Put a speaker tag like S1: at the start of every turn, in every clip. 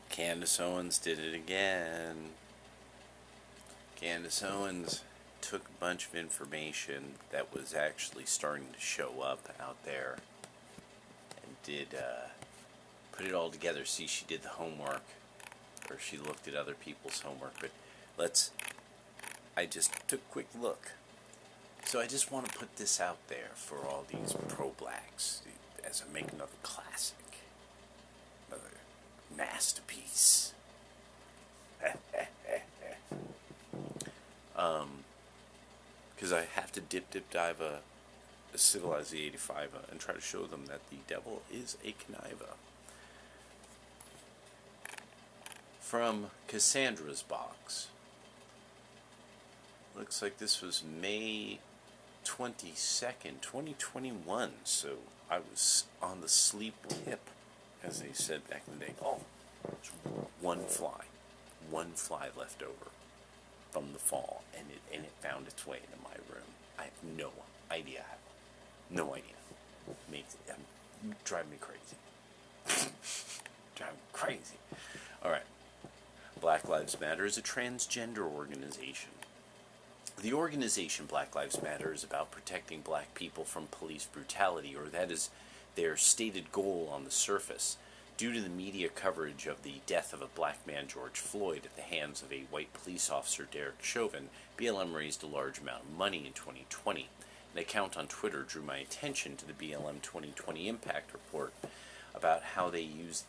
S1: Candace Owens did it again. Candace Owens took a bunch of information that was actually starting to show up out there and did put it all together. See, she did the homework, or she looked at other people's homework. But I just took a quick look. So I just want to put this out there for all these pro-blacks as I make another classic, another masterpiece. Because I have to dive a civilize the 85 and try to show them that the devil is a conniver. From Cassandra's box. Looks like this was May 22nd, 2021, so I was on the sleep tip, as they said back in the day. Oh, there's one fly left over from the fall, and it found its way into my room. I have no idea how. No idea. Driving me crazy. Driving me crazy. Alright. Black Lives Matter is a transgender organization. The organization Black Lives Matter is about protecting black people from police brutality, or that is their stated goal on the surface. Due to the media coverage of the death of a black man, George Floyd, at the hands of a white police officer, Derek Chauvin, BLM raised a large amount of money in 2020. An account on Twitter drew my attention to the BLM 2020 Impact Report about how they used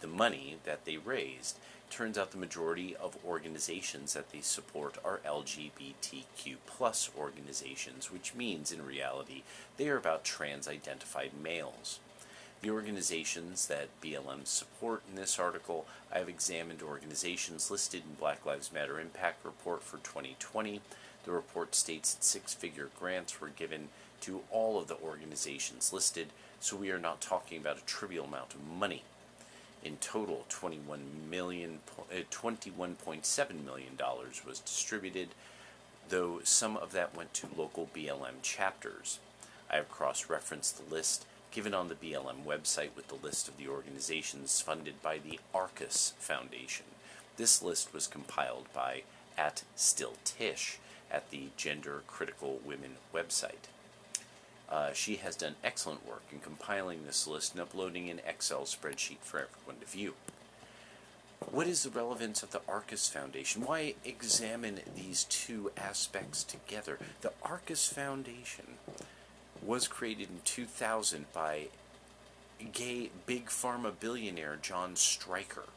S1: the money that they raised. Turns out the majority of organizations that they support are LGBTQ plus organizations, which means in reality they are about trans-identified males. The organizations that BLM support in this article, I have examined organizations listed in Black Lives Matter Impact Report for 2020. The report states that six-figure grants were given to all of the organizations listed, so we are not talking about a trivial amount of money. In total, $21.7 million was distributed, though some of that went to local BLM chapters. I have cross-referenced the list given on the BLM website with the list of the organizations funded by the Arcus Foundation. This list was compiled by @StillTish at the Gender Critical Women website. She has done excellent work in compiling this list and uploading an Excel spreadsheet for everyone to view. What is the relevance of the Arcus Foundation? Why examine these two aspects together? The Arcus Foundation was created in 2000 by gay big pharma billionaire John Stryker.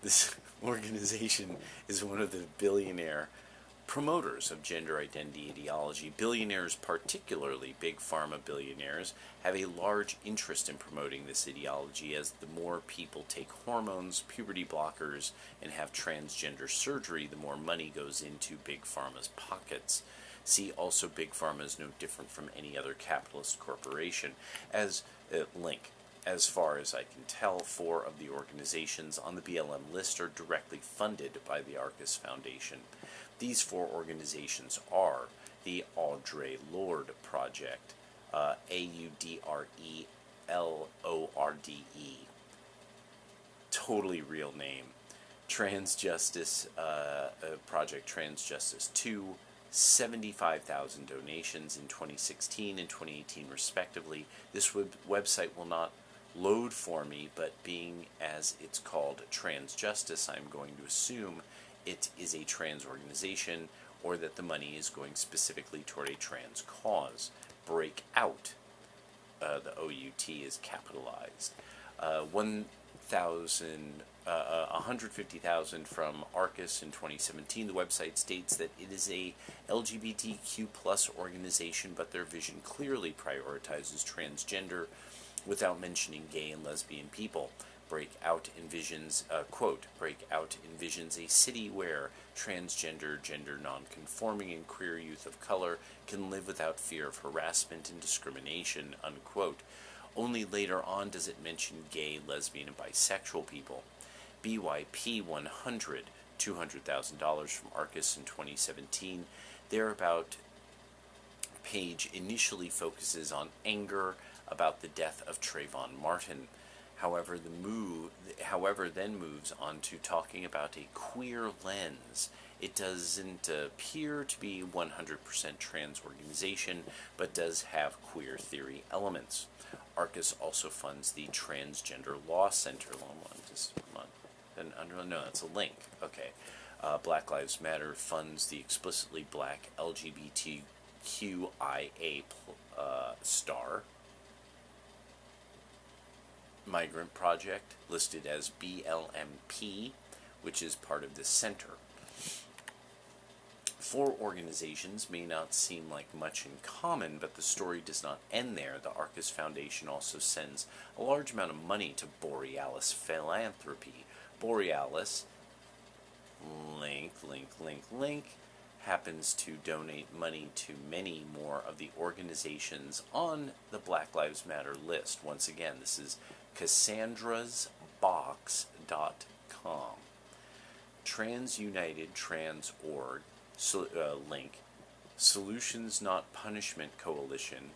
S1: This organization is one of the billionaire promoters of gender identity ideology. Billionaires, particularly big pharma billionaires, have a large interest in promoting this ideology, as the more people take hormones, puberty blockers, and have transgender surgery, the more money goes into big pharma's pockets. See also, big pharma is no different from any other capitalist corporation. As far as I can tell, 4 of the organizations on the BLM list are directly funded by the Arcus Foundation. These 4 organizations are the Audre Lorde Project, AUDRELORDE, totally real name, Transjustice, Project Transjustice 2, 75,000 donations in 2016 and 2018 respectively. This website will not load for me, but being as it's called Transjustice, I'm going to assume it is a trans organization, or that the money is going specifically toward a trans cause. Breakout, the OUT is capitalized. 150,000 from Arcus in 2017. The website states that it is a LGBTQ plus organization, but their vision clearly prioritizes transgender without mentioning gay and lesbian people. Breakout envisions, Breakout envisions a city where transgender, gender non-conforming, and queer youth of color can live without fear of harassment and discrimination, unquote. Only later on does it mention gay, lesbian, and bisexual people. BYP 100, $200,000 from Arcus in 2017. Their About page initially focuses on anger about the death of Trayvon Martin. However, then moves on to talking about a queer lens. It doesn't appear to be 100% trans organization, but does have queer theory elements. Arcus also funds the Transgender Law Center. No, that's a link. Okay. Black Lives Matter funds the explicitly black LGBTQIA star migrant project, listed as BLMP, which is part of this center. 4 organizations may not seem like much in common, but the story does not end there. The Arcus Foundation also sends a large amount of money to Borealis Philanthropy. Borealis, link, happens to donate money to many more of the organizations on the Black Lives Matter list. Once again, this is Cassandra'sBox.com. TransUnited Trans.org, link. Solutions Not Punishment Coalition,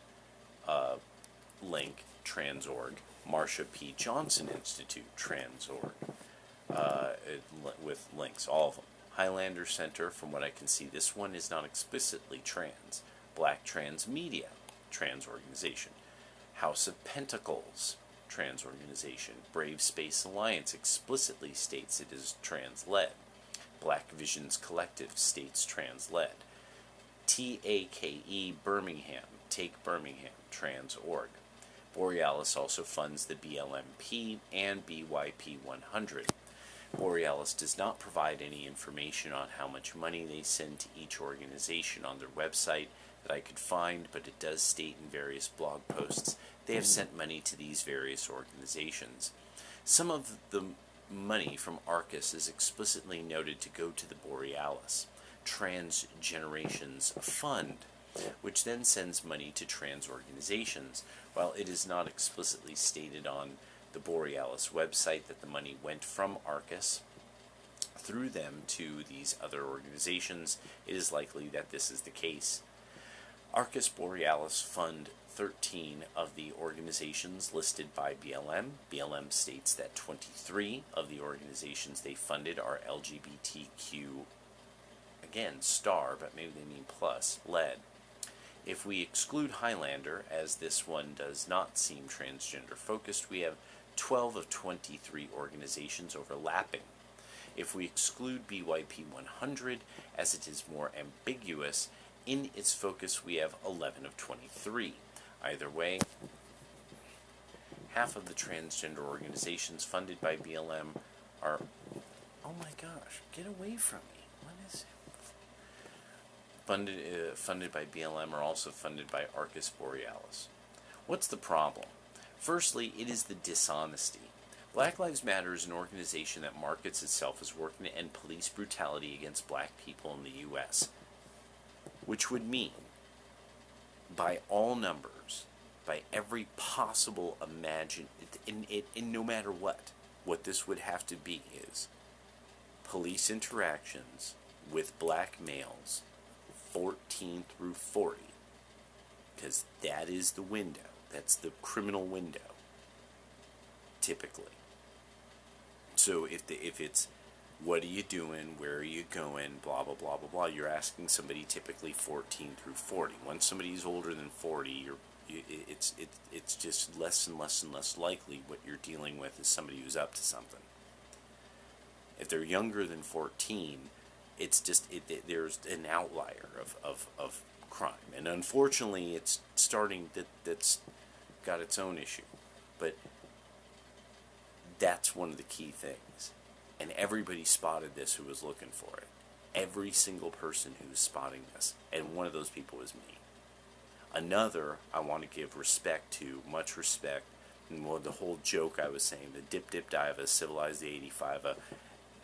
S1: link, Trans.org. Marsha P. Johnson Institute, Trans.org, with links, all of them. Highlander Center, from what I can see, this one is not explicitly trans. Black Trans Media, trans organization. House of Pentacles, trans organization. Brave Space Alliance explicitly states it is trans-led. Black Visions Collective states trans-led. TAKE Birmingham, Take Birmingham, trans.org. Borealis also funds the BLMP and BYP 100. Borealis does not provide any information on how much money they send to each organization on their website that I could find, but it does state in various blog posts they have sent money to these various organizations. Some of the money from Arcus is explicitly noted to go to the Borealis Transgenerations Fund, which then sends money to trans organizations, while it is not explicitly stated on the Borealis website that the money went from Arcus through them to these other organizations. It is likely that this is the case. Arcus Borealis fund 13 of the organizations listed by BLM. BLM states that 23 of the organizations they funded are LGBTQ, again, star, but maybe they mean plus, led. If we exclude Highlander, as this one does not seem transgender focused, we have 12 of 23 organizations overlapping. If we exclude BYP 100, as it is more ambiguous, in its focus we have 11 of 23. Either way, half of the transgender organizations funded by BLM are... Oh my gosh, get away from me. What is it? Funded by BLM are also funded by Arcus Borealis. What's the problem? Firstly, it is the dishonesty. Black Lives Matter is an organization that markets itself as working to end police brutality against black people in the U.S., which would mean, by all numbers, by every possible no matter what this would have to be is police interactions with black males 14 through 40, because that is the window. That's the criminal window, typically. So if it's, what are you doing, where are you going, blah, blah, blah, blah, blah, you're asking somebody typically 14 through 40. Once somebody's older than 40, it's just less and less and less likely what you're dealing with is somebody who's up to something. If they're younger than 14, it's just, there's an outlier of crime. And unfortunately, it's starting, that's got its own issue. But that's one of the key things. And everybody spotted this who was looking for it. Every single person who was spotting this. And one of those people was me. Another, I want to give respect to, much respect, and the whole joke I was saying, the dip diva, civilized the 85,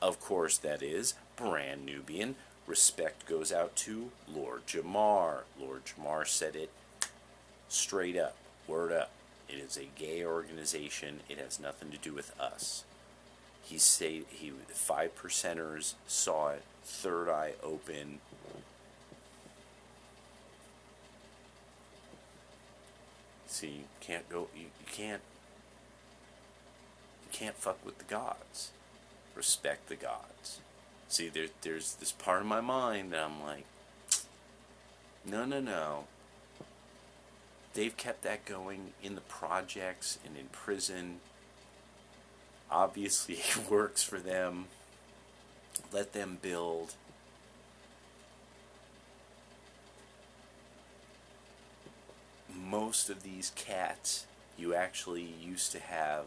S1: of course that is, brand Nubian. Respect goes out to Lord Jamar. Lord Jamar said it straight up, word up. It is a gay organization. It has nothing to do with us. He said the 5%ers saw it, third eye open. see, you can't go, you can't fuck with the gods. Respect the gods. See, there's this part of my mind that I'm like, no. They've kept that going in the projects and in prison. Obviously, it works for them. Let them build. Most of these cats, you actually used to have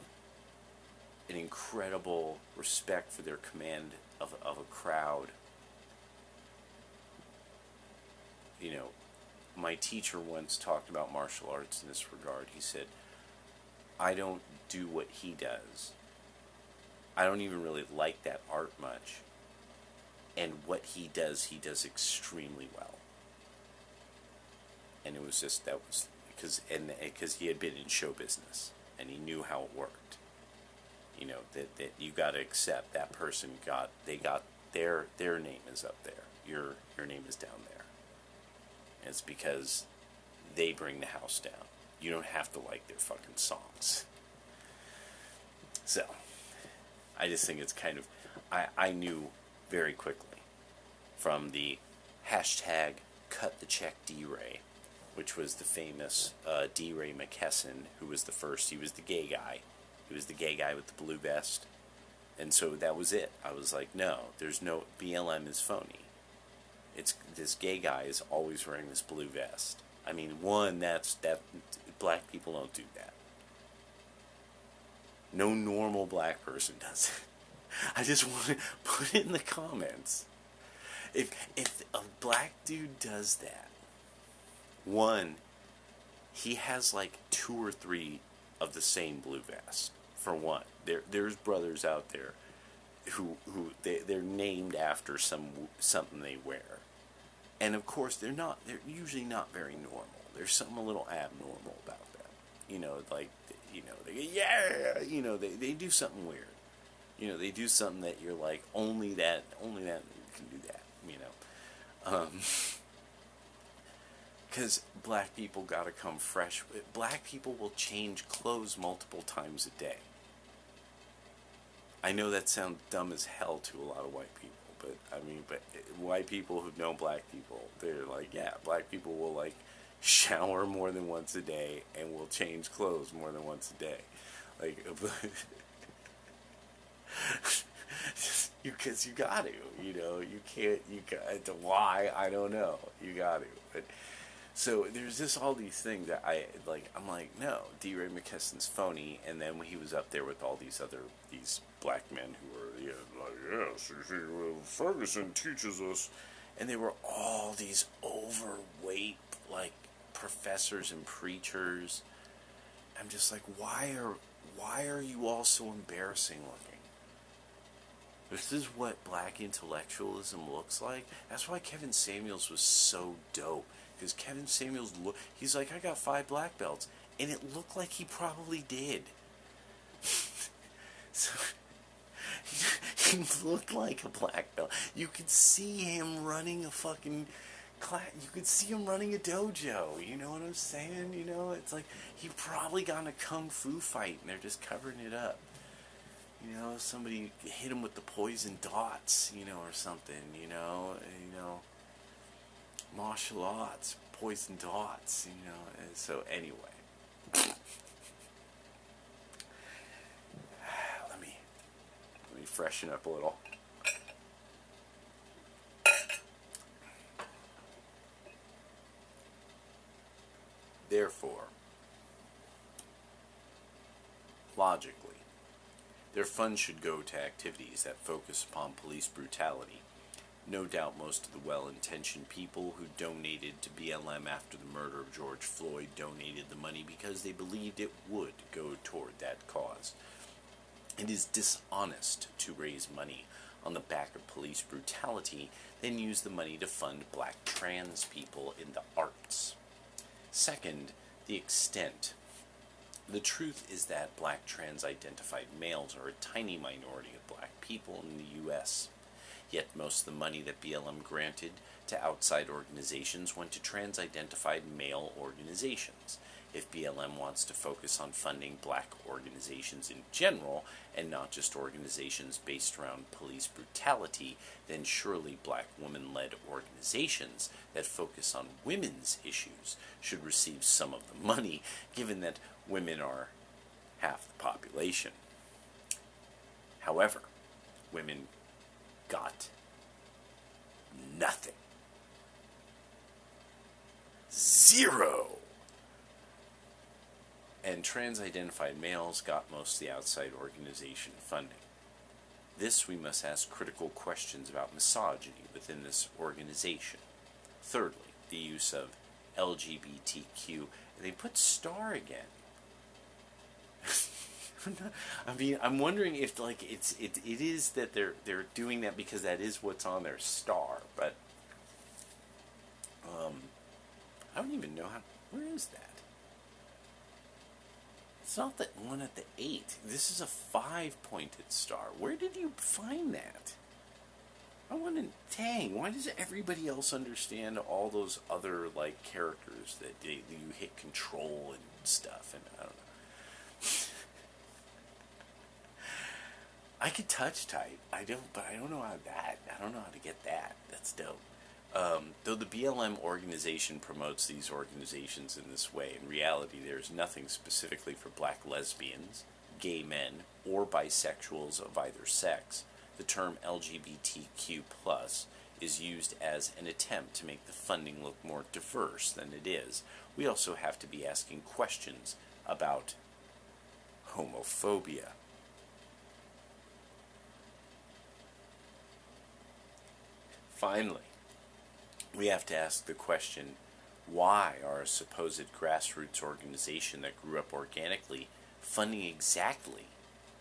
S1: an incredible respect for their command of a crowd. You know, my teacher once talked about martial arts in this regard. He said, I don't do what he does. I don't even really like that art much. And what he does extremely well. And it was just, that was, because he had been in show business, and he knew how it worked. You know, that you got to accept that person their name is up there. Your name is down there. And it's because they bring the house down. You don't have to like their fucking songs. So, I just think it's kind of, I knew very quickly from the hashtag cut the check D-Ray, which was the famous D-Ray McKesson, who was the first, he was the gay guy. He was the gay guy with the blue vest. And so that was it. I was like, no, there's no, BLM is phony. It's, this gay guy is always wearing this blue vest. I mean, black people don't do that. No normal black person does it. I just want to put it in the comments. If a black dude does that, one, he has like 2 or 3 of the same blue vest. For one, there's brothers out there who they're named after something they wear, and of course they're usually not very normal. There's something a little abnormal about them. You know, like, you know, you know, they do something weird. You know, they do something that you're like, only that can do that. You know, because black people gotta come fresh. Black people will change clothes multiple times a day. I know that sounds dumb as hell to a lot of white people, but white people who know black people, they're like, yeah, black people will like shower more than once a day and will change clothes more than once a day. Like, because you got to, you know, why, I don't know, you got to, but, so there's just all these things that I'm like, no, D-Ray McKesson's phony, and then when he was up there with all these black men who were, yes, Ferguson teaches us, and they were all these overweight, like, professors and preachers. I'm just like, why are you all so embarrassing looking? This is what black intellectualism looks like. That's why Kevin Samuels was so dope. Because Kevin Samuels, he's like, I got 5 black belts. And it looked like he probably did. So, he looked like a black belt. You could see him running a fucking class. You could see him running a dojo. You know what I'm saying? You know, it's like, he probably got in a kung fu fight and they're just covering it up. You know, somebody hit him with the poison dots, you know, or something, you know, martial arts, poison dots, you know, and so anyway. Let me freshen up a little. Therefore, logically, their funds should go to activities that focus upon police brutality. No doubt most of the well-intentioned people who donated to BLM after the murder of George Floyd donated the money because they believed it would go toward that cause. It is dishonest to raise money on the back of police brutality, then use the money to fund black trans people in the arts. Second, the extent. The truth is that black trans-identified males are a tiny minority of black people in the U.S., yet most of the money that BLM granted to outside organizations went to trans-identified male organizations. if BLM wants to focus on funding black organizations in general and not just organizations based around police brutality, then surely black woman-led organizations that focus on women's issues should receive some of the money, given that women are half the population. However, women got nothing. Zero. And trans-identified males got most of the outside organization funding. This, we must ask critical questions about misogyny within this organization. Thirdly, the use of LGBTQ. They put star again. I mean, I'm wondering if like it is that they're doing that because that is what's on their star, but I don't even know how. Where is that? It's not that one at the 8. This is a 5-pointed star. Where did you find that? I want to. Dang, why does everybody else understand all those other like characters that you hit control and stuff? And I don't know. I could touch type. But I don't know how that. I don't know how to get that. That's dope. Though the BLM organization promotes these organizations in this way, in reality there's nothing specifically for black lesbians, gay men, or bisexuals of either sex. The term LGBTQ+ is used as an attempt to make the funding look more diverse than it is. We also have to be asking questions about homophobia. Finally, we have to ask the question, why are a supposed grassroots organization that grew up organically funding exactly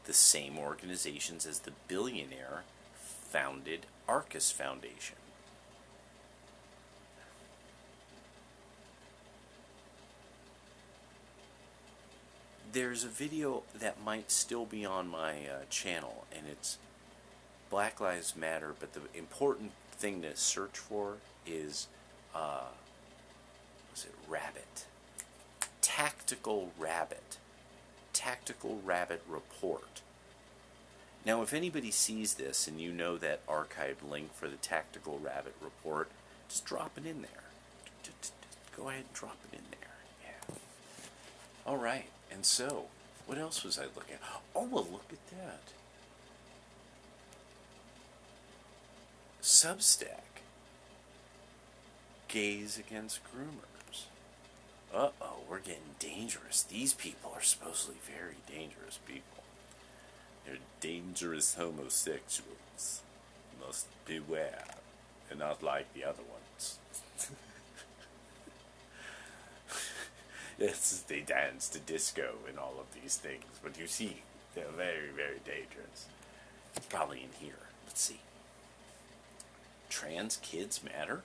S1: the same organizations as the billionaire-founded Arcus Foundation? There's a video that might still be on my channel, and it's Black Lives Matter, but the important thing to search for is, rabbit? Tactical Rabbit. Tactical Rabbit Report. Now, if anybody sees this and you know that archived link for the Tactical Rabbit Report, just drop it in there. Just go ahead and drop it in there. Yeah. All right. And so, what else was I looking at? Oh, well, look at that. Substack. Gays against groomers. Uh-oh, we're getting dangerous. These people are supposedly very dangerous people. They're dangerous homosexuals. Must beware. They're not like the other ones. Yes, they dance to disco and all of these things, but you see, they're very, very dangerous. It's probably in here. Let's see. Trans kids matter?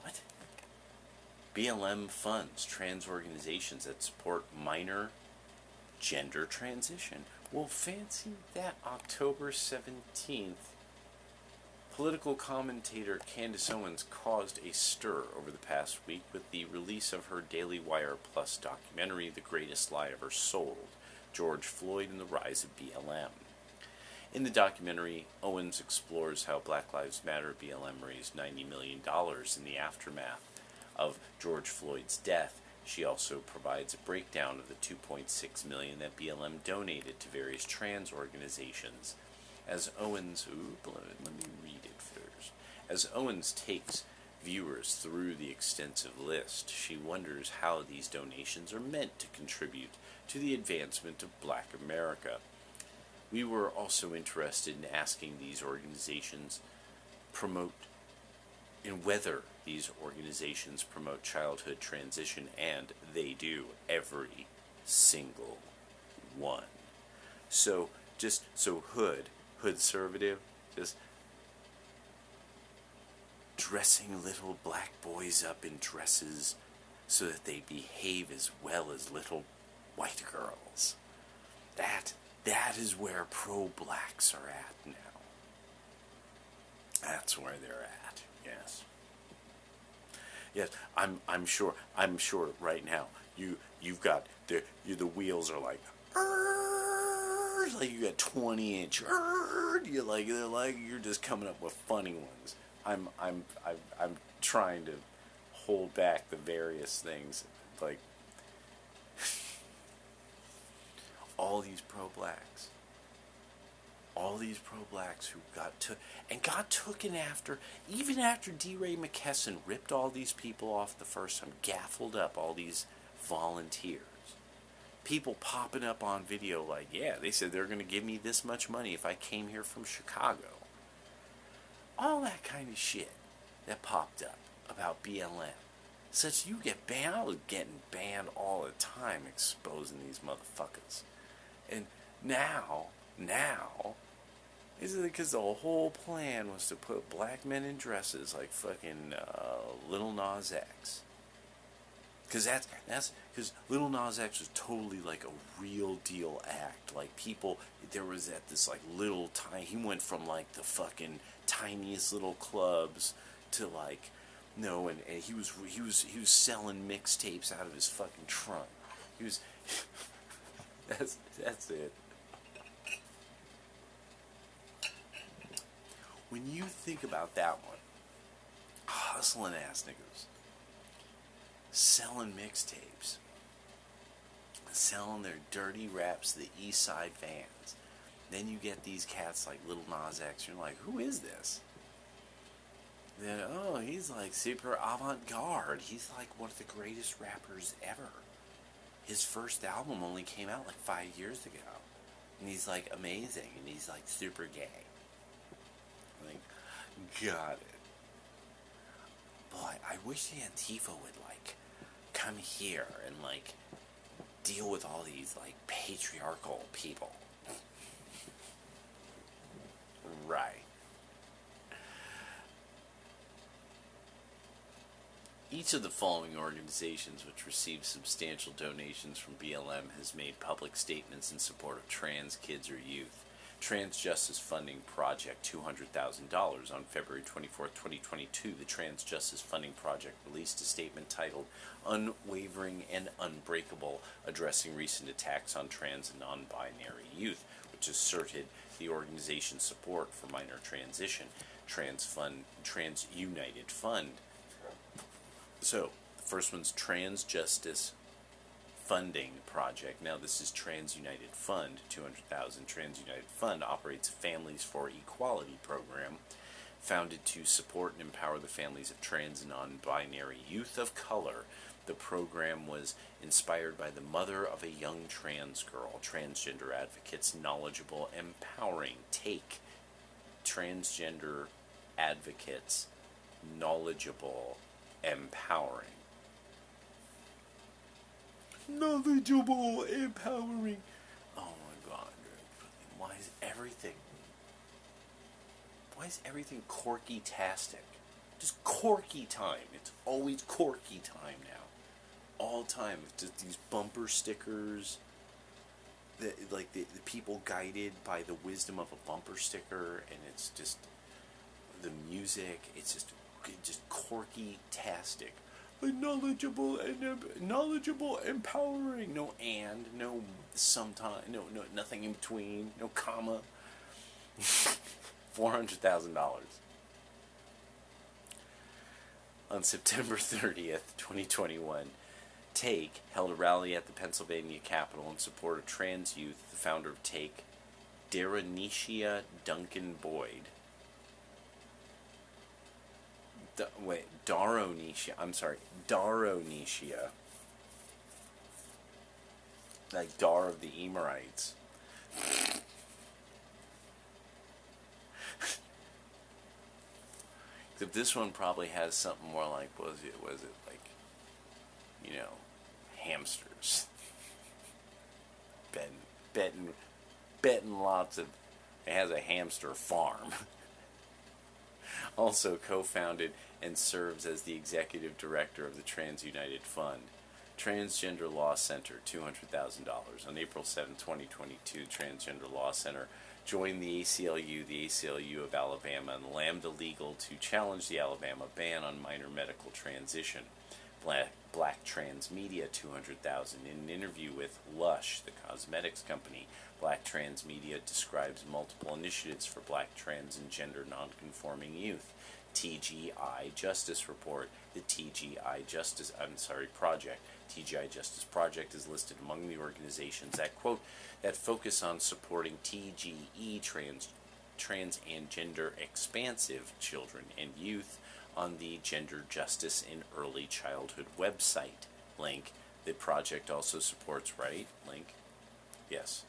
S1: What? BLM funds trans organizations that support minor gender transition. Well, fancy that. October 17th, political commentator Candace Owens caused a stir over the past week with the release of her Daily Wire Plus documentary, The Greatest Lie Ever Sold, George Floyd and the Rise of BLM. In the documentary, Owens explores how Black Lives Matter BLM raised $90 million in the aftermath of George Floyd's death. She also provides a breakdown of the $2.6 million that BLM donated to various trans organizations. As Owens, let me read it first. As Owens takes viewers through the extensive list, she wonders how these donations are meant to contribute to the advancement of Black America. We were also interested in asking these organizations whether these organizations promote childhood transition, and they do, every single one. So hood-servative, just dressing little black boys up in dresses so that they behave as well as little white girls. That is where pro-blacks are at now. That's where they're at. Yes. Yes, I'm sure right now you've got the wheels are like, like you got 20-inch. You're just coming up with funny ones. I'm trying to hold back the various things, like all these pro-blacks. All these pro-blacks who got taken after, even after D. Ray McKesson ripped all these people off the first time, gaffled up all these volunteers. People popping up on video like, yeah, they said they're going to give me this much money if I came here from Chicago. All that kind of shit that popped up about BLM. Such you get banned. I was getting banned all the time exposing these motherfuckers. And now, is it because the whole plan was to put black men in dresses like fucking Lil Nas X? Because that's because Lil Nas X was totally like a real deal act. Like people, there was at this like little tiny. He went from like the fucking tiniest little clubs to like no, and he was selling mixtapes out of his fucking trunk. He was. That's it. When you think about that one, hustling ass niggas, selling mixtapes, selling their dirty raps to the East Side fans, then you get these cats like Lil Nas X, you're like, who is this? Then, oh, he's like super avant-garde. He's like one of the greatest rappers ever. His first album only came out like 5 years ago. And he's like amazing. And he's like super gay. Like, got it. Boy, I wish the Antifa would like come here and like deal with all these like patriarchal people. Right. Each of the following organizations, which receive substantial donations from BLM, has made public statements in support of trans kids or youth. Trans Justice Funding Project, $200,000. On February 24, 2022, the Trans Justice Funding Project released a statement titled Unwavering and Unbreakable, addressing recent attacks on trans and non-binary youth, which asserted the organization's support for minor transition. Trans United Fund. So, the first one's Trans Justice Funding Project. Now, this is Trans United Fund, $200,000. Trans United Fund operates a Families for Equality program founded to support and empower the families of trans and non-binary youth of color. The program was inspired by the mother of a young trans girl. Transgender advocates, knowledgeable, empowering. Take transgender advocates, knowledgeable, empowering. Knowledgeable, empowering. Oh my god, dude. Why is everything corky-tastic? Just corky time. It's always corky time now. All time. It's just these bumper stickers. The people guided by the wisdom of a bumper sticker, and it's just the music. It's just corky-tastic. But knowledgeable, empowering. No and, no sometime, no nothing in between, no comma. $400,000. On September 30th, 2021, Take held a rally at the Pennsylvania Capitol in support of trans youth. The founder of Take, Daronicia Duncan Boyd. Daronicia. Like Dar of the Emirites. Except this one probably has something more like, was it like, hamsters. Betting lots of, it has a hamster farm. Also co-founded and serves as the executive director of the Trans United Fund. Transgender Law Center, $200,000. On April 7, 2022, Transgender Law Center joined the ACLU of Alabama, and Lambda Legal to challenge the Alabama ban on minor medical transition. Black Trans Media, 200,000. In an interview with Lush, the cosmetics company, Black Trans Media describes multiple initiatives for Black trans and gender nonconforming youth. TGI Justice Report. The Project. TGI Justice Project is listed among the organizations that, quote, that focus on supporting TGE trans and gender expansive children and youth on the Gender Justice in Early Childhood website. Link. The project also supports, right? Link. Yes.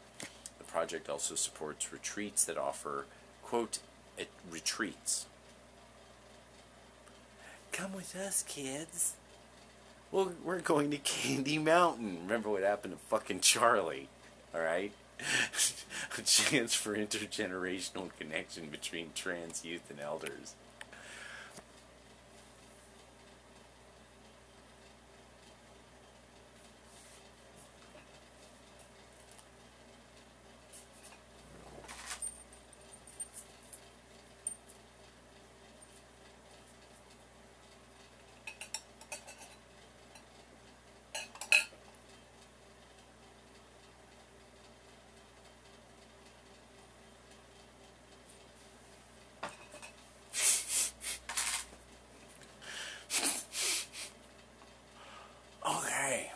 S1: The project also supports retreats that offer, quote, retreats. Come with us, kids. Well, we're going to Candy Mountain. Remember what happened to fucking Charlie, alright? A chance for intergenerational connection between trans youth and elders. Okay.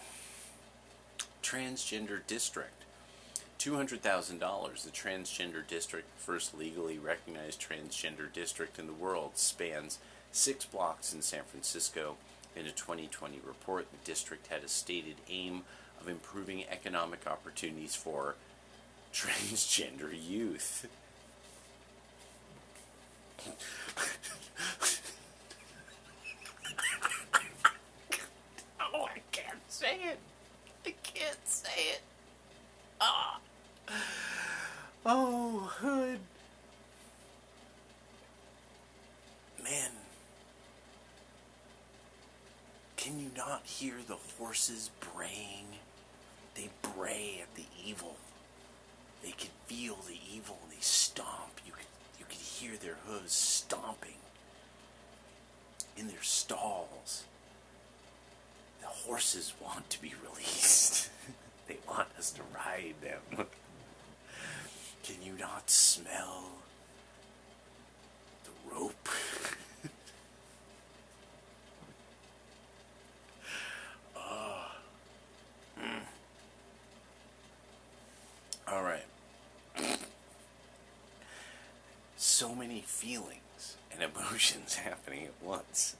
S1: Transgender District. $200,000. The Transgender District, first legally recognized transgender district in the world, spans 6 blocks in San Francisco. In a 2020 report, the district had a stated aim of improving economic opportunities for transgender youth. Oh, I can't say it. I can't say it. Ah. Oh, hood. Man. Can you not hear the horses braying? They bray at the evil. They can feel the evil and they stomp. You could hear their hooves stomping in their stalls. The horses want to be released. They want us to ride them. Can you not smell the rope? All right. So many feelings and emotions happening at once.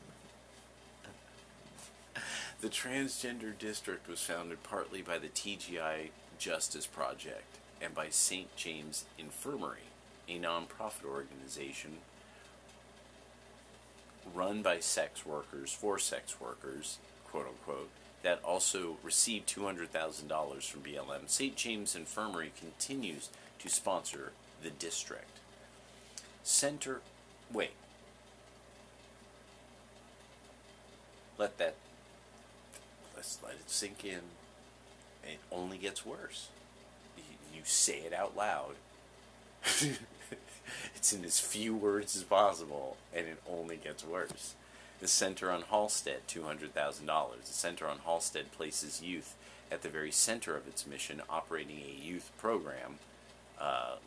S1: The Transgender District was founded partly by the TGI Justice Project and by St. James Infirmary, a nonprofit organization run by sex workers for sex workers, quote unquote, that also received $200,000 from BLM. St. James Infirmary continues to sponsor the district. Let's let it sink in. It only gets worse. You say it out loud. It's in as few words as possible, and it only gets worse. The Center on Halstead, $200,000. The Center on Halstead places youth at the very center of its mission, operating a youth program,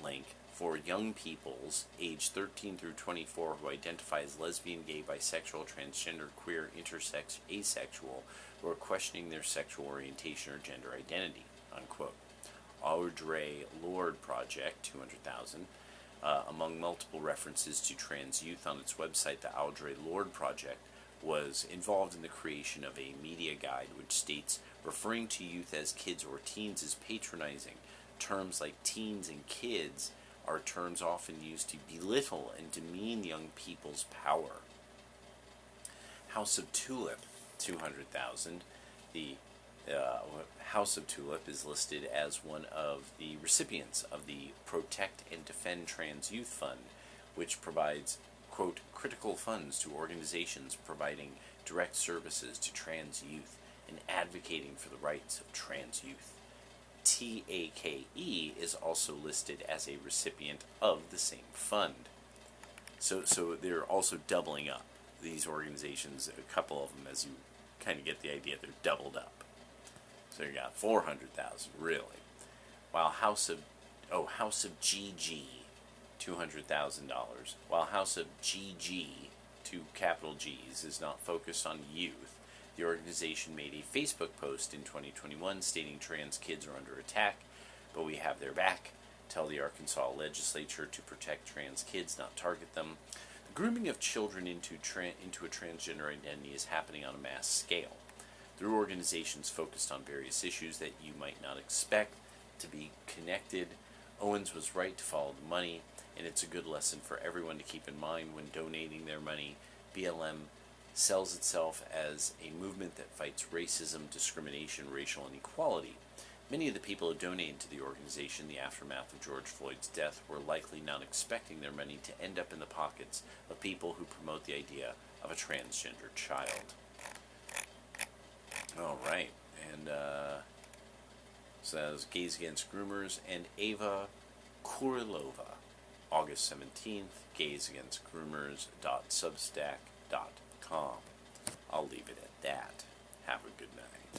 S1: link, for young peoples aged 13 through 24 who identify as lesbian, gay, bisexual, transgender, queer, intersex, asexual, who are questioning their sexual orientation or gender identity, unquote. Audre Lorde Project, 200,000. Among multiple references to trans youth on its website, the Audre Lorde Project was involved in the creation of a media guide which states referring to youth as kids or teens is patronizing. Terms like teens and kids are terms often used to belittle and demean young people's power. House of Tulip, 200,000. The House of Tulip is listed as one of the recipients of the Protect and Defend Trans Youth Fund, which provides, quote, critical funds to organizations providing direct services to trans youth and advocating for the rights of trans youth. TAKE is also listed as a recipient of the same fund. So they're also doubling up. These organizations, a couple of them, as you kind of get the idea. They're doubled up. So you got 400,000, really. While House of GG, $200,000. While House of GG, two capital G's, is not focused on youth, the organization made a Facebook post in 2021 stating trans kids are under attack, but we have their back. Tell the Arkansas legislature to protect trans kids, not target them. The grooming of children into a transgender identity is happening on a mass scale through organizations focused on various issues that you might not expect to be connected. Owens was right to follow the money, and it's a good lesson for everyone to keep in mind when donating their money. BLM sells itself as a movement that fights racism, discrimination, racial inequality. Many of the people who donated to the organization in the aftermath of George Floyd's death were likely not expecting their money to end up in the pockets of people who promote the idea of a transgender child. All right, and so that was Gays Against Groomers and Ava Kurilova, August 17th, gaysagainstgroomers.substack.com. I'll leave it at that. Have a good night.